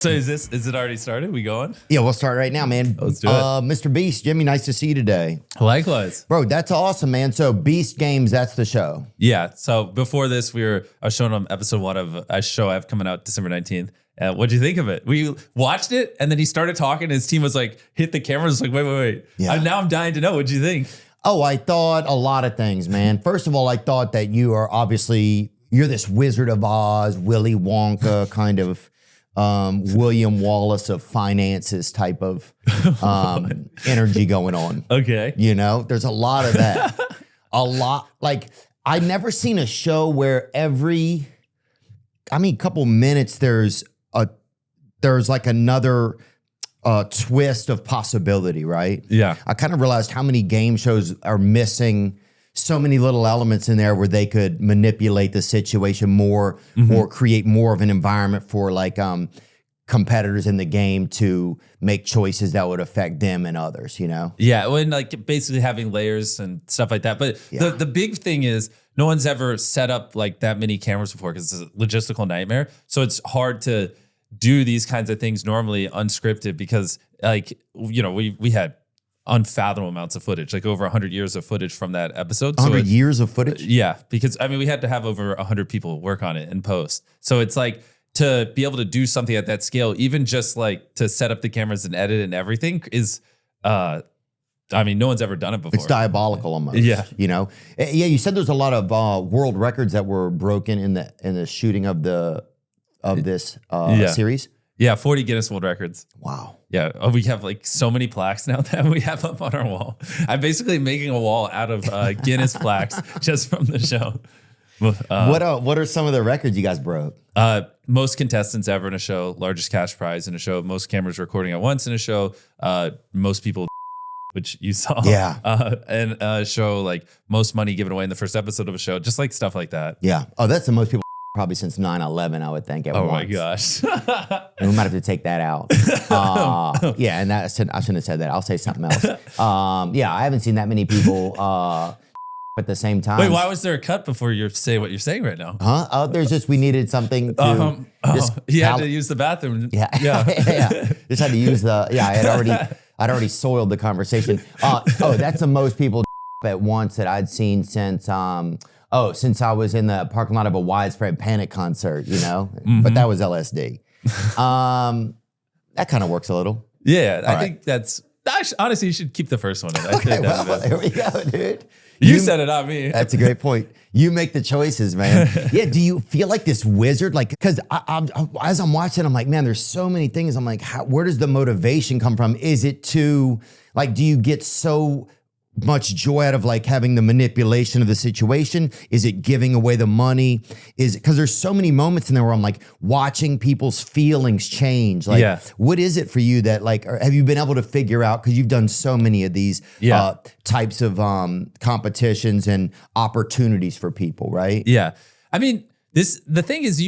So is it already started? We going? Yeah, we'll start right now, man. Let's do it. Mr. Beast, Jimmy, nice to see you today. Likewise. Bro, that's awesome, man. So Beast Games, that's the show. Yeah. So before this, I was showing them episode 1 of a show I have coming out December 19th. What'd you think of it? We watched it and then he started talking and his team was like, hit the camera. It's like, wait. Yeah. Now I'm dying to know. What'd you think? Oh, I thought a lot of things, man. First of all, I thought that you're this Wizard of Oz, Willy Wonka kind of William Wallace of finances type of energy going on. Okay. You know, there's a lot of that. Like I've never seen a show where couple minutes there's like another twist of possibility, right? Yeah. I kind of realized how many game shows are missing so many little elements in there where they could manipulate the situation more or create more of an environment for like competitors in the game to make choices that would affect them and others, you know? Yeah, when like basically having layers and stuff like that. But the big thing is no one's ever set up like that many cameras before because it's a logistical nightmare. So it's hard to do these kinds of things normally unscripted because like, you know, we had unfathomable amounts of footage, like over 100 years of footage from that episode. 100 years of footage? Yeah, because I mean, we had to have over 100 people work on it in post. So it's like to be able to do something at that scale, even just like to set up the cameras and edit and everything is, I mean, no one's ever done it before. It's diabolical almost. Yeah. You know? Yeah, you said there's a lot of world records that were broken in the shooting of this series. Yeah, 40 Guinness World Records. Wow. Yeah, we have like so many plaques now that we have up on our wall. I'm basically making a wall out of Guinness plaques just from the show. What are some of the records you guys broke? Most contestants ever in a show, largest cash prize in a show, most cameras recording at once in a show, most people, which you saw. Yeah. And a show like most money given away in the first episode of a show, just like stuff like that. Yeah. Oh, that's the most people probably since 9/11, I would think. Oh my gosh. And we might have to take that out. Yeah, and I shouldn't have said that. I'll say something else. Yeah, I haven't seen that many people at the same time. Wait, why was there a cut before you say what you're saying right now? Huh? There's just, we needed something to you had to use the bathroom. Yeah. Just had to use I'd already soiled the conversation. That's the most people at once that I'd seen since since I was in the parking lot of a Widespread Panic concert, you know? But that was LSD. That kind of works a little. Yeah, I think that's, honestly, you should keep the first one. There we go, dude. You said it, not me. That's a great point. You make the choices, man. Yeah, do you feel like this wizard? Like, because as I'm watching, I'm like, man, there's so many things. I'm like, where does the motivation come from? Is it to, like, do you get so much joy out of like having the manipulation of the situation? Is it giving away the money? Is it because there's so many moments in there where I'm like watching people's feelings change? Like, what is it for you that like, have you been able to figure out, because you've done so many of these types of competitions and opportunities for people, right? Yeah. I mean, the thing is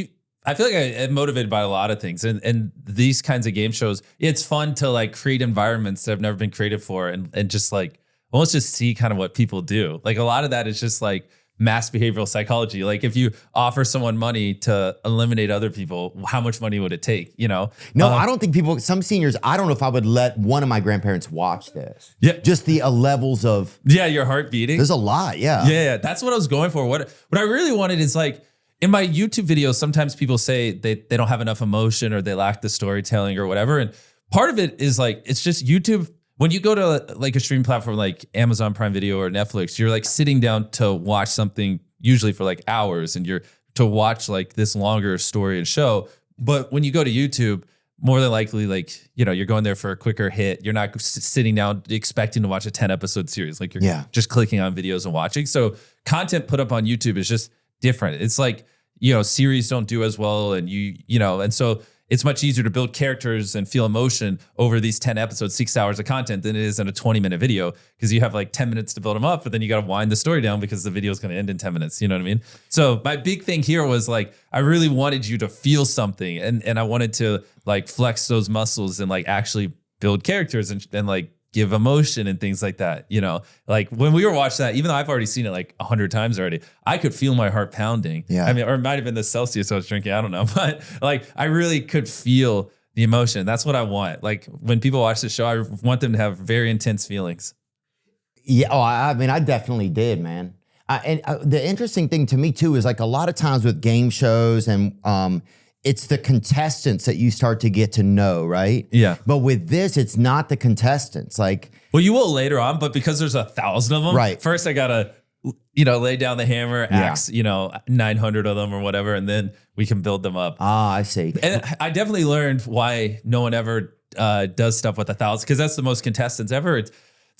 I feel like I'm motivated by a lot of things, and these kinds of game shows, it's fun to like create environments that have never been created for and just like, well, let's just see kind of what people do. Like a lot of that is just like mass behavioral psychology. Like if you offer someone money to eliminate other people, how much money would it take? You know? No, I don't think some seniors, I don't know if I would let one of my grandparents watch this. Yeah. Just the levels of. Yeah, your heart beating. There's a lot, yeah. Yeah, that's what I was going for. What I really wanted is like, in my YouTube videos, sometimes people say they don't have enough emotion or they lack the storytelling or whatever. And part of it is like, it's just YouTube. When you go to like a streaming platform like Amazon Prime Video or Netflix, you're like sitting down to watch something usually for like hours, and you're to watch like this longer story and show. But when you go to YouTube, more than likely, like, you know, you're going there for a quicker hit. You're not sitting down expecting to watch a 10 episode series. Like you're just clicking on videos and watching. So content put up on YouTube is just different. It's like, you know, series don't do as well. And you know, and so it's much easier to build characters and feel emotion over these 10 episodes, 6 hours of content than it is in a 20-minute video, because you have like 10 minutes to build them up, but then you got to wind the story down because the video is going to end in 10 minutes. You know what I mean? So my big thing here was like, I really wanted you to feel something, and I wanted to like flex those muscles and like actually build characters and like give emotion and things like that. You know, like when we were watching that, even though I've already seen it like 100 times already, I could feel my heart pounding. Yeah. I mean, or it might've been the Celsius I was drinking. I don't know. But like, I really could feel the emotion. That's what I want. Like when people watch the show, I want them to have very intense feelings. Yeah. Oh, I mean, I definitely did, man. And the interesting thing to me too is like a lot of times with game shows and it's the contestants that you start to get to know, right? Yeah. But with this, it's not the contestants. Like, well, you will later on, but because there's 1,000 of them, right? First, I gotta, lay down the hammer, axe, 900 of them or whatever, and then we can build them up. Ah, I see. And I definitely learned why no one ever does stuff with 1,000, because that's the most contestants ever. It's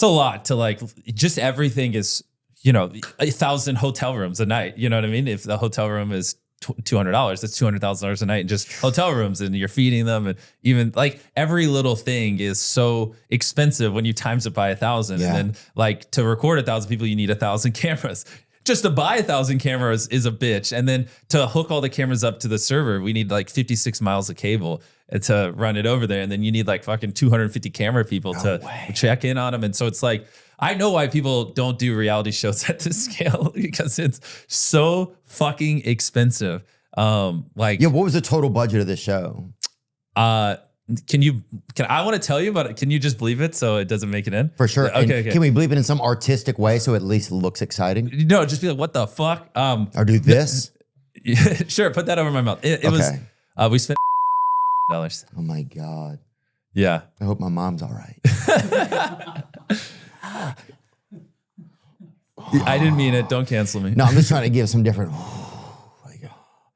a lot to like. Just everything is, 1,000 hotel rooms a night. You know what I mean? If the hotel room is $200, that's $200,000 a night in just hotel rooms, and you're feeding them, and even like every little thing is so expensive when you times it by 1,000. Yeah. And then like to record 1,000 people, you need 1,000 cameras. Just to buy 1,000 cameras is a bitch. And then to hook all the cameras up to the server, we need like 56 miles of cable to run it over there. And then you need like fucking 250 camera people to check in on them. And so it's like, I know why people don't do reality shows at this scale, because it's so fucking expensive. What was the total budget of this show? I want to tell you, but can you just bleep it so it doesn't make it in? For sure. Okay. Can we bleep it in some artistic way so it at least looks exciting? No, just be like, what the fuck? Or do this? Sure, put that over my mouth. It was, we spent $. Oh my God. Yeah. I hope my mom's all right. I didn't mean it. Don't cancel me. No, I'm just trying to give some different,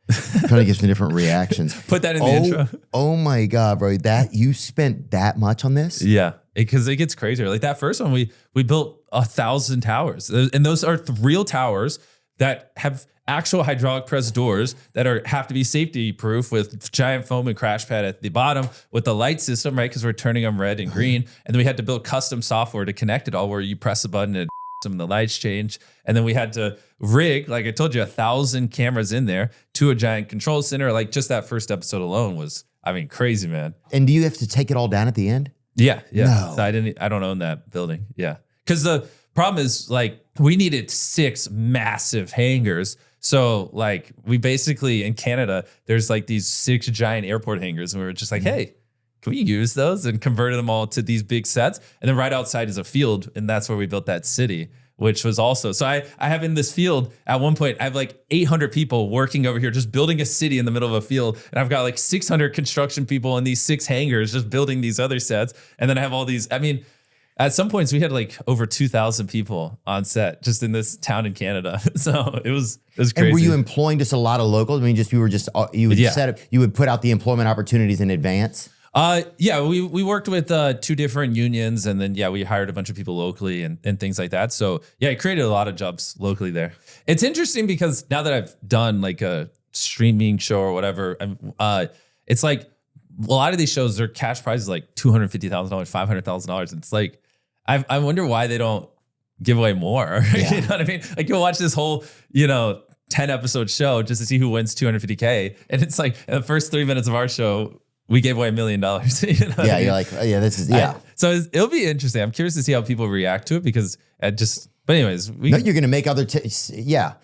trying to give some different reactions. Put that in the intro. Oh my God, bro. You spent that much on this? Yeah. Because it gets crazier. Like that first one, we built 1,000 towers. And those are real towers that have actual hydraulic press doors that have to be safety proof, with giant foam and crash pad at the bottom, with the light system, right? Because we're turning them red and green. And then we had to build custom software to connect it all, where you press a button and some of the lights change. And then we had to rig, like I told you, 1,000 cameras in there to a giant control center. Like just that first episode alone was, crazy, man. And do you have to take it all down at the end? Yeah. No. So I don't own that building. Yeah. Because the problem is like we needed 6 massive hangars. So like we basically in Canada, there's like these 6 giant airport hangars, and we were just like, hey, can we use those, and converted them all to these big sets? And then right outside is a field, and that's where we built that city, which was also, so I have in this field at one point, I have like 800 people working over here, just building a city in the middle of a field. And I've got like 600 construction people in these 6 hangars, just building these other sets. And then I have all these, at some points we had like over 2,000 people on set just in this town in Canada. So it was crazy. And were you employing just a lot of locals? You would put out the employment opportunities in advance? Yeah, we worked with 2 different unions, and then we hired a bunch of people locally and things like that. So yeah, it created a lot of jobs locally there. It's interesting because now that I've done like a streaming show or whatever, it's like a lot of these shows, their cash prize is like $250,000, $500,000. It's like I wonder why they don't give away more. Yeah. You know what I mean? Like you'll watch this whole 10 episode show just to see who wins $250K, and it's like in the first 3 minutes of our show, we gave away $1 million. Yeah, you're like, this is, yeah. So it'll be interesting. I'm curious to see how people react to it, because but anyways, you're going to make other, yeah.